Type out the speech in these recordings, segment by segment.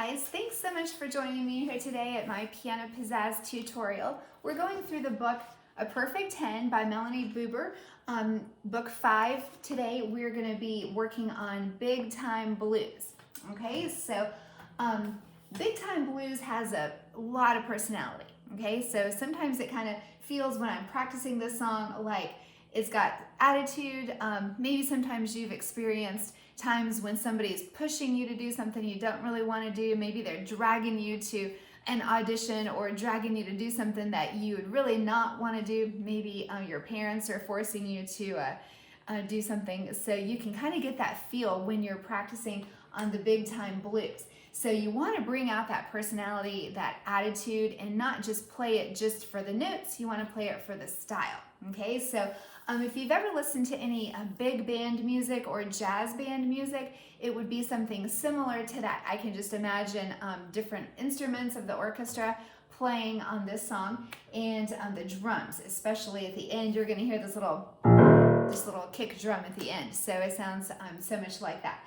guys, thanks so much for joining me here today at my Piano Pizzazz tutorial. We're going through the book A Perfect 10 by Melanie Buber. Book 5 today we're going to be working on Big Time Blues. Okay, so Big Time Blues has a lot of personality. Okay, so sometimes it kind of feels when I'm practicing this song like it's got attitude. Maybe sometimes you've experienced times when somebody's pushing you to do something you don't really want to do. Maybe they're dragging you to an audition or dragging you to do something that you would really not want to do. Maybe your parents are forcing you to do something. So you can kind of get that feel when you're practicing on the Big Time Blues. So you want to bring out that personality, that attitude, and not just play it just for the notes. You want to play it for the style. Okay, so if you've ever listened to any big band music or jazz band music, it would be something similar to that. I can just imagine different instruments of the orchestra playing on this song, and the drums, especially at the end, you're going to hear this little kick drum at the end. So it sounds so much like that.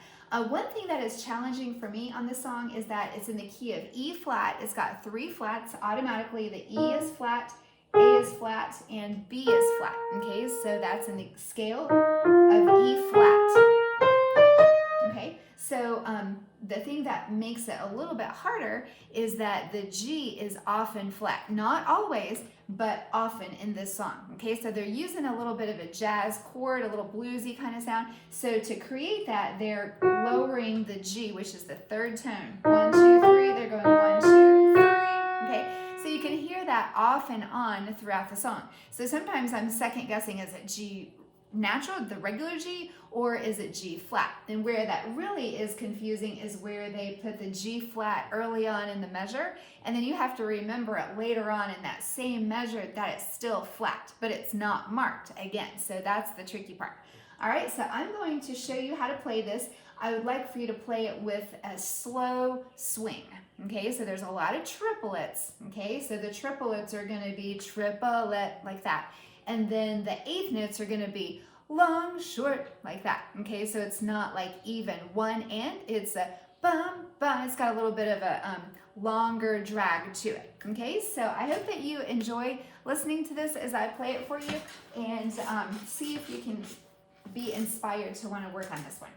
One thing that is challenging for me on this song is that it's in the key of E flat. It's got 3 flats automatically. The E is flat, A is flat, and B is flat. Okay, so that's in the scale of E flat. Okay, so the thing that makes it a little bit harder is that the G is often flat. Not always, but often in this song. Okay, so they're using a little bit of a jazz chord, a little bluesy kind of sound. So to create that, they're lowering the G, which is the 3rd tone. 1, 2, 3. They're going 1, 2, 3. Okay, so you can hear that off and on throughout the song. So sometimes I'm second guessing, is it G natural, the regular G, or is it G flat? And where that really is confusing is where they put the G flat early on in the measure, and then you have to remember it later on in that same measure that it's still flat, but it's not marked again. So that's the tricky part. All right, so I'm going to show you how to play this. I would like for you to play it with a slow swing. Okay, so there's a lot of triplets. Okay, so the triplets are going to be triplet like that. And then the 8th notes are going to be long, short, like that. Okay, so it's not like even one and, it's a bum, bum. It's got a little bit of a longer drag to it. Okay, so I hope that you enjoy listening to this as I play it for you, and see if you can be inspired to want to work on this one.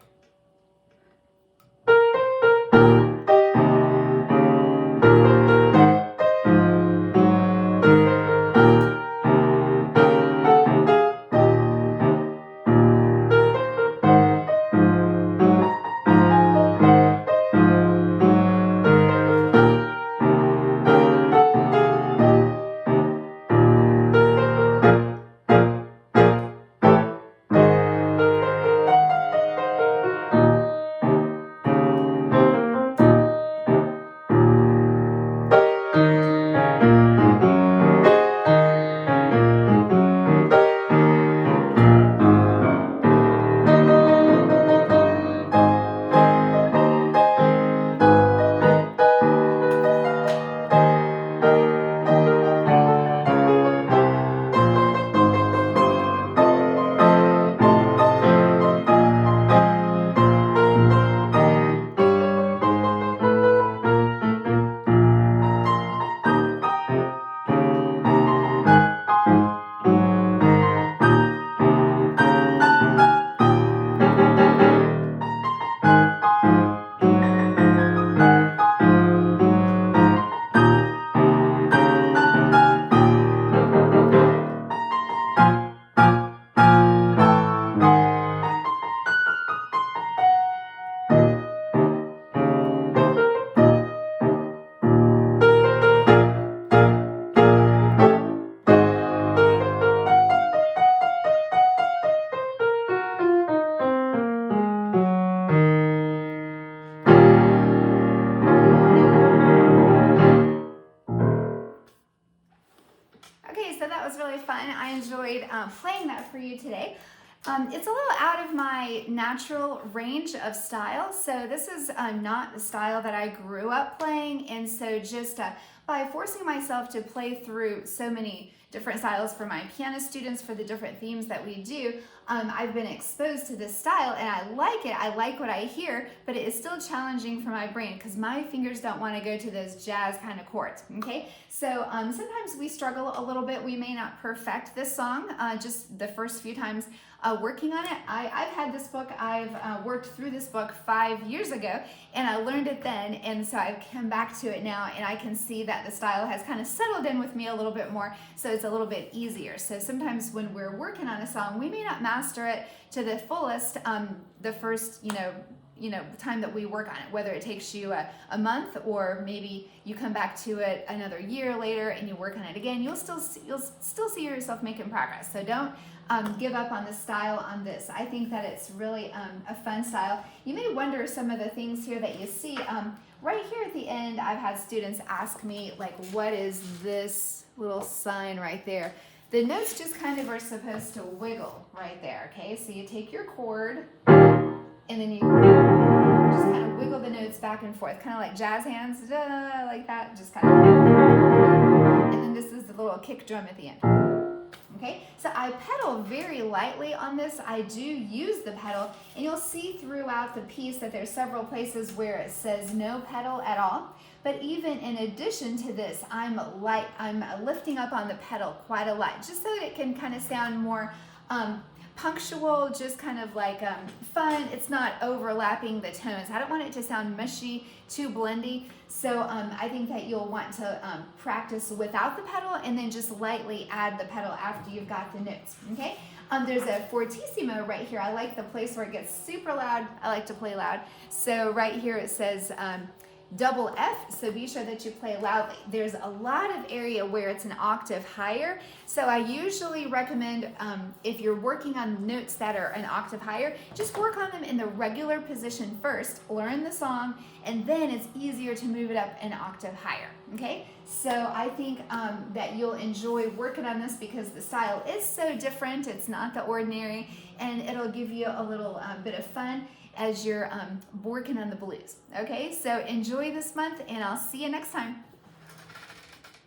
So that was really fun. I enjoyed playing that for you today. It's a little out of my natural range of style, so this is not the style that I grew up playing, and so just by forcing myself to play through so many different styles for my piano students for the different themes that we do, I've been exposed to this style and I like it. I like what I hear, but it is still challenging for my brain because my fingers don't want to go to those jazz kind of chords, okay? So sometimes we struggle a little bit. We may not perfect this song just the first few times working on it. I've had this book, I've worked through this book 5 years ago, and I learned it then, and so I've come back to it now, and I can see that the style has kind of settled in with me a little bit more, so it's a little bit easier. So sometimes when we're working on a song, we may not master it to the fullest the first, time that we work on it, whether it takes you a month or maybe you come back to it another year later and you work on it again, you'll still see yourself making progress. So don't give up on the style on this. I think that it's really a fun style. You may wonder some of the things here that you see. Right here at the end, I've had students ask me, like, what is this little sign right there? The notes just kind of are supposed to wiggle right there, okay? So you take your chord and then you just kind of wiggle the notes back and forth, kind of like jazz hands, like that, just kind of. And then this is the little kick drum at the end. Okay, so I pedal very lightly on this. I do use the pedal, and you'll see throughout the piece that there's several places where it says no pedal at all. But even in addition to this, I'm lifting up on the pedal quite a lot, just so that it can kind of sound more punctual, just kind of like fun. It's not overlapping the tones. I don't want it to sound mushy, too blendy. So I think that you'll want to practice without the pedal and then just lightly add the pedal after you've got the notes, okay? There's a fortissimo right here. I like the place where it gets super loud. I like to play loud. So right here it says double F, so be sure that you play loudly. There's a lot of area where it's an octave higher, so I usually recommend if you're working on notes that are an octave higher, just work on them in the regular position first, learn the song, and then it's easier to move it up an octave higher, okay? So I think that you'll enjoy working on this because the style is so different, it's not the ordinary, and it'll give you a little bit of fun as you're working on the blues. Okay, so enjoy this month and I'll see you next time.